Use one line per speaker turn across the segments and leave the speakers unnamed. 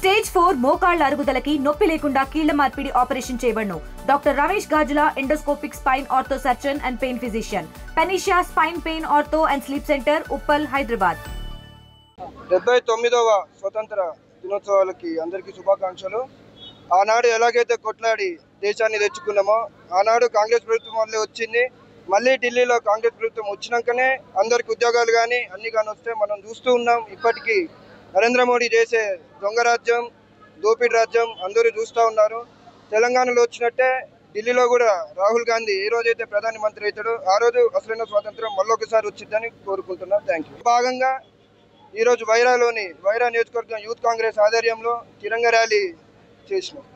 Stage 4 మోకాళ్ల అరుగుదలకి నొప్పి లేకుండా కీళ్ల మార్పిడి ఆపరేషన్ చేయబడును. Doctor Ramesh Gajula, endoscopic spine ortho surgeon and pain physician, Panacea spine pain ortho and sleep centre, Uppal, Hyderabad.
79వ స్వతంత్ర దినోత్సవాలకి అందరికీ శుభాకాంక్షలు. ఆనాడు ఎలాగైతే కొట్లాడి దేశాన్ని తెచ్చుకున్నామో, ఆనాడు కాంగ్రెస్ ప్రభుత్వం వల్లే వచ్చింది. మళ్ళీ ఢిల్లీలో కాంగ్రెస్ ప్రభుత్వం వచ్చినాకనే అందరికి ఉద్యోగాలు కానీ అన్ని కానీ వస్తే మనం చూస్తూ ఉన్నాం. ఇప్పటికీ నరేంద్ర మోడీ చేసే దొంగ రాజ్యం, దోపిడీ రాజ్యం అందరూ చూస్తూ ఉన్నారు. తెలంగాణలో వచ్చినట్టే ఢిల్లీలో కూడా రాహుల్ గాంధీ ఏ రోజైతే ప్రధానమంత్రి అవుతాడో ఆ రోజు అసలైన స్వాతంత్రం మళ్ళొకసారి వచ్చిందని కోరుకుంటున్నాం. Thank you. భాగంగా ఈరోజు వైరా నియోజకవర్గం యూత్ కాంగ్రెస్ ఆధ్వర్యంలో తిరంగ ర్యాలీ చేసినాం.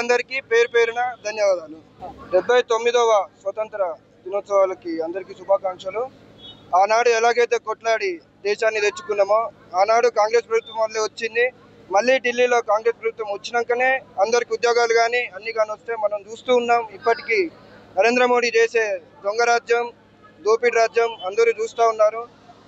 అందరికీ పేరు పేరున ధన్యవాదాలు. 79వ స్వతంత్ర దినోత్సవాలకి అందరికీ శుభాకాంక్షలు. ఆనాడు ఎలాగైతే కొట్లాడి దేశాన్ని తెచ్చుకున్నామో, ఆనాడు కాంగ్రెస్ ప్రభుత్వం వల్లే వచ్చింది. మళ్ళీ ఢిల్లీలో కాంగ్రెస్ ప్రభుత్వం వచ్చినాకనే అందరికి ఉద్యోగాలు కానీ అన్ని కానీ వస్తే మనం చూస్తూ ఉన్నాం. ఇప్పటికీ నరేంద్ర మోడీ చేసే దొంగ రాజ్యం, దోపిడీ రాజ్యం అందరూ చూస్తూ ఉన్నారు.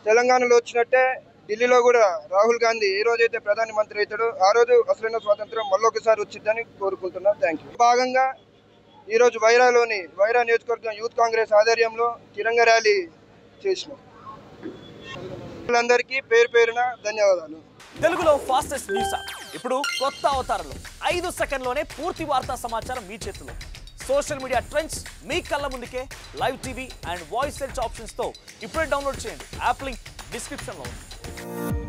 తెలంగాణలో వచ్చినట్టే ఢిల్లీలో కూడా రాహుల్ గాంధీ ఏ రోజైతే ప్రధానమంత్రి అవుతాడో ఆ రోజు అసలైన స్వాతంత్రం మళ్ళొకసారి వచ్చిందని కోరుకుంటున్నాం. Thank you. భాగంగా ఈరోజు వైరా నియోజకవర్గం యూత్ కాంగ్రెస్ ఆధ్వర్యంలో తిరంగ ర్యాలీ చేసినాం. అందరికీ పేరు పేరున ధన్యవాదాలు.
తెలుగులో ఫాస్టెస్ట్ న్యూస్ ఇప్పుడు కొత్త అవతారంలో 5 సెకండ్లోనే పూర్తి వార్తా సమాచారం మీ చేతిలో. సోషల్ మీడియా ట్రెండ్స్ మీ కళ్ళ ముందుకే live TV and voice search ఆప్షన్స్తో ఇప్పుడే డౌన్లోడ్ చేయండి. యాప్ లింక్ డిస్క్రిప్షన్లో ఉంది.